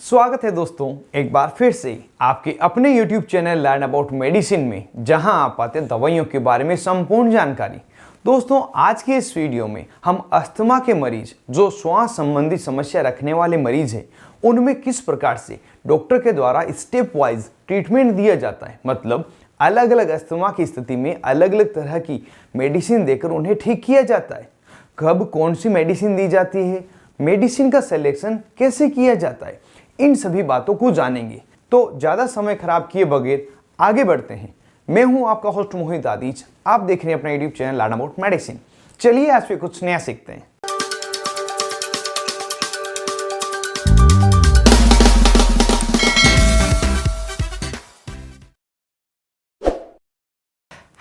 स्वागत है दोस्तों एक बार फिर से आपके अपने YouTube channel learn about medicine में, जहां आप पाते हैं दवाइयों के बारे में संपूर्ण जानकारी। दोस्तों आज के इस वीडियो में हम अस्थमा के मरीज जो श्वास संबंधी समस्या रखने वाले मरीज हैं उनमें किस प्रकार से डॉक्टर के द्वारा स्टेप वाइज ट्रीटमेंट दिया जाता है, मतलब अलग अलग अस्थमा की स्थिति में अलग अलग तरह की मेडिसिन देकर उन्हें ठीक किया जाता है, कब कौन सी मेडिसिन दी जाती है, मेडिसिन का सिलेक्शन कैसे किया जाता है, इन सभी बातों को जानेंगे। तो ज़्यादा समय खराब किए बगैर आगे बढ़ते हैं। मैं हूं आपका होस्ट मोहित आदिज, आप देख रहे हैं अपना YouTube channel learn about medicine. चलिए आज भी कुछ नया सीखते हैं।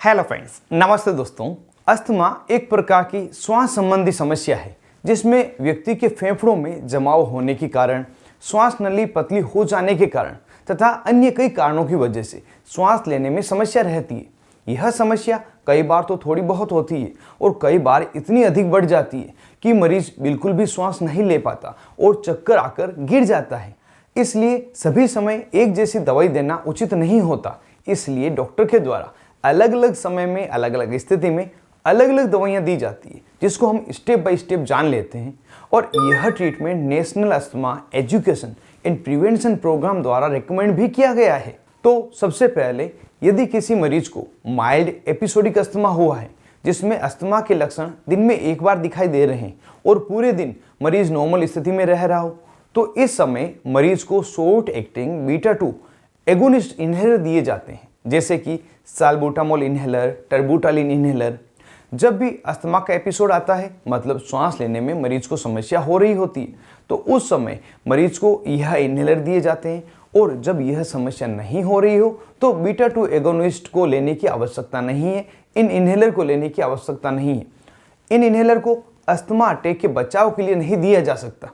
हेलो फ्रेंड्स, नमस्ते दोस्तों। अस्थमा एक प्रकार की श्वास संबंधी समस्या है जिसमें व्यक्ति के फेफड़ों में जमाव होने के कारण, श्वास नली पतली हो जाने के कारण तथा अन्य कई कारणों की वजह से श्वास लेने में समस्या रहती है। यह समस्या कई बार तो थोड़ी बहुत होती है और कई बार इतनी अधिक बढ़ जाती है कि मरीज बिल्कुल भी श्वास नहीं ले पाता और चक्कर आकर गिर जाता है। इसलिए सभी समय एक जैसी दवाई देना उचित नहीं होता। इसलिए डॉक्टर के द्वारा अलग अलग समय में अलग अलग स्थिति में अलग अलग दवाइयाँ दी जाती है, जिसको हम स्टेप बाय स्टेप जान लेते हैं। और यह treatment national asthma education and prevention programme द्वारा रिकमेंड भी किया गया है। तो सबसे पहले यदि किसी मरीज को माइल्ड एपिसोडिक अस्थमा हुआ है, जिसमें अस्थमा के लक्षण दिन में एक बार दिखाई दे रहे हैं और पूरे दिन मरीज नॉर्मल स्थिति में रह रहा हो, तो इस समय मरीज को शॉर्ट एक्टिंग बीटा-2 एगोनिस्ट इन्हेलर दिए जाते हैं, जैसे कि साल्बुटामोल इन्हेलर, टर्बुटालिन इन्हेलर। जब भी अस्थमा का एपिसोड आता है, मतलब श्वास लेने में मरीज को समस्या हो रही होती है, तो उस समय मरीज को यह इन्हेलर दिए जाते हैं। और जब यह समस्या नहीं हो रही हो तो बीटा-2 एगोनिस्ट को लेने की आवश्यकता नहीं है, इन इन्हेलर को लेने की आवश्यकता नहीं है। इन इन्हेलर को अस्थमा अटैक के बचाव के लिए नहीं दिया जा सकता।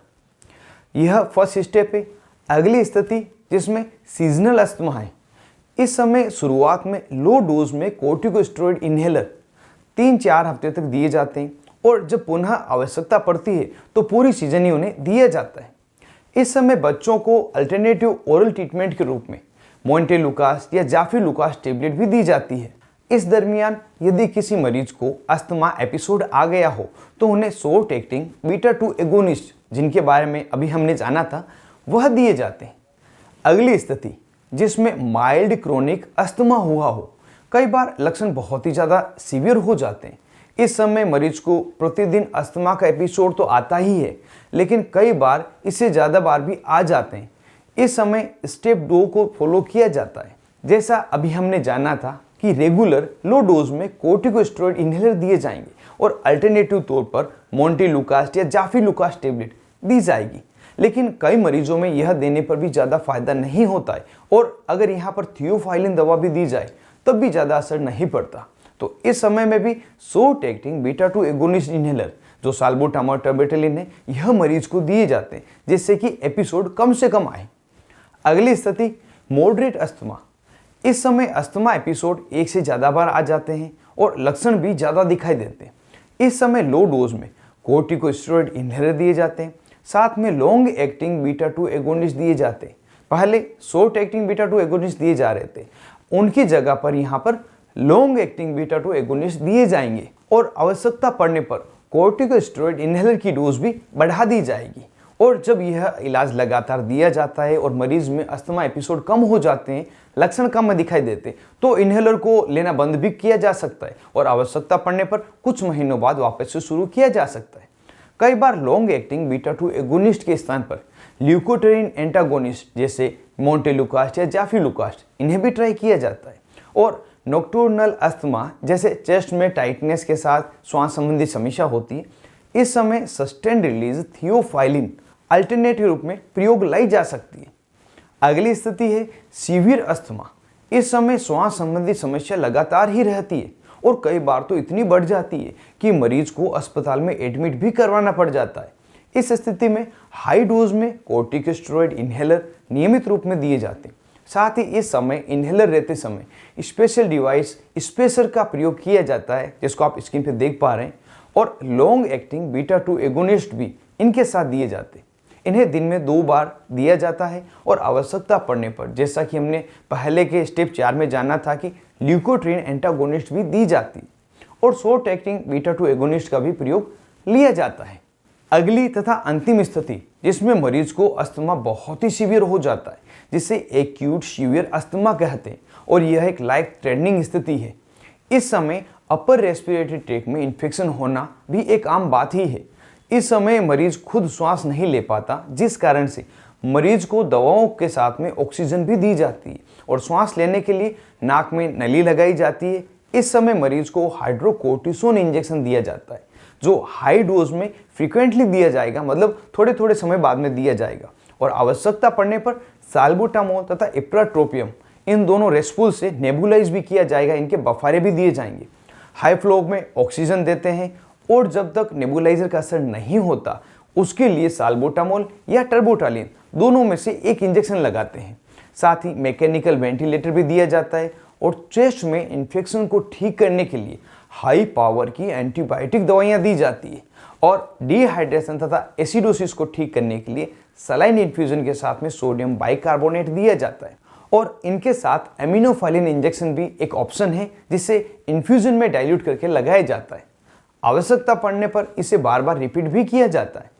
यह फर्स्ट स्टेप है। अगली स्थिति जिसमें सीजनल अस्थमा है, इस समय शुरुआत में लो डोज में कोर्टिकोस्टेरॉइड इन्हेलर 3-4 हफ्ते तक दिए जाते हैं और जब पुनः आवश्यकता पड़ती है तो पूरी सीजन ही उन्हें दिया जाता है। इस समय बच्चों को अल्टरनेटिव ओरल ट्रीटमेंट के रूप में मोंटेलुकास या जाफिलुकास टेबलेट भी दी जाती है। इस दरमियान यदि किसी मरीज को अस्थमा एपिसोड आ गया हो तो उन्हें शॉर्ट एक्टिंग बीटा-2 एगोनिस्ट, जिनके बारे में अभी हमने जाना था, वह दिए जाते हैं। अगली स्थिति जिसमें माइल्ड क्रोनिक अस्थमा हुआ हो, कई बार लक्षण बहुत ही ज़्यादा सीवियर हो जाते हैं। इस समय मरीज को प्रतिदिन अस्थमा का एपिसोड तो आता ही है, लेकिन कई बार इससे ज़्यादा बार भी आ जाते हैं। इस समय स्टेप 2 को फॉलो किया जाता है। जैसा अभी हमने जाना था कि रेगुलर लो डोज में कोर्टिकोस्टेरॉइड इन्हेलर दिए जाएंगे और अल्टरनेटिव तौर पर मोंटेलुकास या जाफिलुकास टेबलेट दी जाएगी। लेकिन कई मरीजों में यह देने पर भी ज़्यादा फायदा नहीं होता है और अगर यहाँ पर थियोफाइलिन दवा भी दी जाए तब भी ज़्यादा असर नहीं पड़ता। तो इस समय में भी शॉर्ट एक्टिंग बीटा-2 एगोनिस्ट इन्हेलर जो साल्बुटामोल टर्बुटालिन है, यह मरीज को दिए जाते हैं, जिससे कि एपिसोड कम से कम आए। अगली स्थिति मॉडरेट अस्थमा। इस समय अस्थमा एपिसोड एक से ज़्यादा बार आ जाते हैं और लक्षण भी ज़्यादा दिखाई देते हैं। इस समय लो डोज में कोर्टिकोस्टेरॉइड इन्हेलर दिए जाते हैं, साथ में लॉन्ग एक्टिंग बीटा-2 एगोनिस्ट दिए जाते हैं। पहले शॉर्ट एक्टिंग बीटा-2 एगोनिस्ट दिए जा रहे थे, उनकी जगह पर यहाँ पर लॉन्ग एक्टिंग बीटा-2 एगोनिस्ट दिए जाएंगे और आवश्यकता पड़ने पर कोर्टिकोस्टेरॉइड इन्हेलर की डोज भी बढ़ा दी जाएगी। और जब यह इलाज लगातार दिया जाता है और मरीज में अस्थमा एपिसोड कम हो जाते हैं, लक्षण कम दिखाई देते, तो इन्हेलर को लेना बंद भी किया जा सकता है और आवश्यकता पड़ने पर कुछ महीनों बाद वापस से शुरू किया जा सकता है। कई बार लॉन्ग एक्टिंग बीटा-2 एगोनिस्ट के स्थान पर ल्यूकोट्राईन एंटागोनिस्ट जैसे मोंटेलुकास या जाफिलुकास, इन्हें भी ट्राई किया जाता है। और नॉक्टर्नल अस्थमा जैसे चेस्ट में टाइटनेस के साथ श्वास संबंधी समस्या होती है, इस समय सस्टेन्ड रिलीज थियोफाइलिन अल्टरनेटिव रूप में प्रयोग लाई जा सकती है। अगली स्थिति है सीवियर अस्थमा। इस समय श्वास संबंधी समस्या लगातार ही रहती है और कई बार तो इतनी बढ़ जाती है कि मरीज को अस्पताल में एडमिट भी करवाना पड़ जाता है। इस स्थिति में हाई डोज में कोर्टिकोस्टेरॉइड इन्हेलर नियमित रूप में दिए जाते हैं। साथ ही इस समय इन्हेलर रहते समय स्पेशल डिवाइस स्पेसर का प्रयोग किया जाता है, जिसको आप स्क्रीन पे देख पा रहे हैं, और लॉन्ग एक्टिंग बीटा-2 एगोनिस्ट भी इनके साथ दिए जाते हैं। इन्हें दिन में 2 बार दिया जाता है और आवश्यकता पड़ने पर, जैसा कि हमने पहले के स्टेप 4 में जाना था, कि ल्यूकोट्रीन एंटागोनिस्ट भी दी जाती और शॉर्ट एक्टिंग बीटा 2 एगोनिस्ट का भी प्रयोग लिया जाता है। अगली तथा अंतिम स्थिति जिसमें मरीज को अस्थमा बहुत ही सीवियर हो जाता है, जिसे एक्यूट सीवियर अस्थमा कहते हैं, और यह एक लाइफ थ्रेटनिंग स्थिति है। इस समय अपर रेस्पिरेटरी ट्रैक्ट में इन्फेक्शन होना भी एक आम बात ही है। इस समय मरीज खुद श्वास नहीं ले पाता, जिस कारण से मरीज को दवाओं के साथ में ऑक्सीजन भी दी जाती है और श्वास लेने के लिए नाक में नली लगाई जाती है। इस समय मरीज को हाइड्रोकोर्टिसोन इंजेक्शन दिया जाता है, जो हाई डोज में फ्रीक्वेंटली दिया जाएगा, मतलब थोड़े थोड़े समय बाद में दिया जाएगा, और आवश्यकता पड़ने पर साल्बुटामोल तथा इप्राट्रोपियम, इन दोनों रेस्पुल से नेबुलाइज भी किया जाएगा, इनके बफारे भी दिए जाएंगे। हाई फ्लो में ऑक्सीजन देते हैं, और जब तक नेबुलाइजर का असर नहीं होता उसके लिए साल्बुटामोल या टर्बोटालिन दोनों में से एक इंजेक्शन लगाते हैं। साथ ही मैकेनिकल वेंटिलेटर भी दिया जाता है, और चेस्ट में इन्फेक्शन को ठीक करने के लिए हाई पावर की एंटीबायोटिक दवाइयाँ दी जाती है, और डिहाइड्रेशन तथा एसिडोसिस को ठीक करने के लिए सलाइन इन्फ्यूजन के साथ में सोडियम बाइकार्बोनेट दिया जाता है, और इनके साथ एमिनोफाइलिन इंजेक्शन भी एक ऑप्शन है, जिसे इन्फ्यूजन में डाइल्यूट करके लगाया जाता है। आवश्यकता पड़ने पर इसे बार बार रिपीट भी किया जाता है।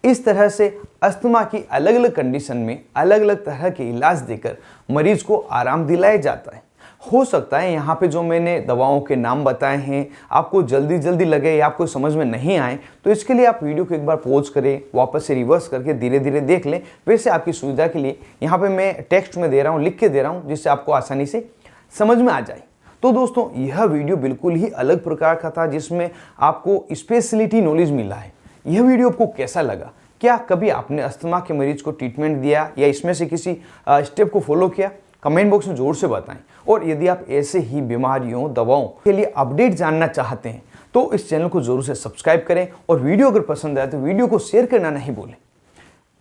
इस तरह से अस्थमा की अलग अलग कंडीशन में अलग अलग तरह के इलाज देकर मरीज को आराम दिलाया जाता है। हो सकता है यहाँ पे जो मैंने दवाओं के नाम बताए हैं आपको जल्दी जल्दी लगे या आपको समझ में नहीं आए, तो इसके लिए आप वीडियो को एक बार पॉज करें, वापस से रिवर्स करके धीरे धीरे देख लें। वैसे आपकी सुविधा के लिए यहाँ पे मैं टेक्स्ट में दे रहा हूँ, लिख के दे रहा हूँ, जिससे आपको आसानी से समझ में आ जाए। तो दोस्तों, यह वीडियो बिल्कुल ही अलग प्रकार का था, जिसमें आपको स्पेशलिटी नॉलेज मिला है। यह वीडियो आपको कैसा लगा? क्या कभी आपने अस्थमा के मरीज को ट्रीटमेंट दिया या इसमें से किसी स्टेप को फॉलो किया? कमेंट बॉक्स में जोर से बताएं। और यदि आप ऐसे ही बीमारियों, दवाओं के लिए अपडेट जानना चाहते हैं तो इस चैनल को जरूर से सब्सक्राइब करें, और वीडियो अगर पसंद आए तो वीडियो को शेयर करना नहीं भूलें।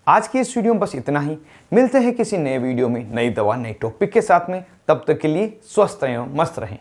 आज की इस वीडियो में बस इतना ही। मिलते हैं किसी नए वीडियो में, नई दवा, नए टॉपिक के साथ में। तब तक के लिए स्वस्थ एवं मस्त रहें।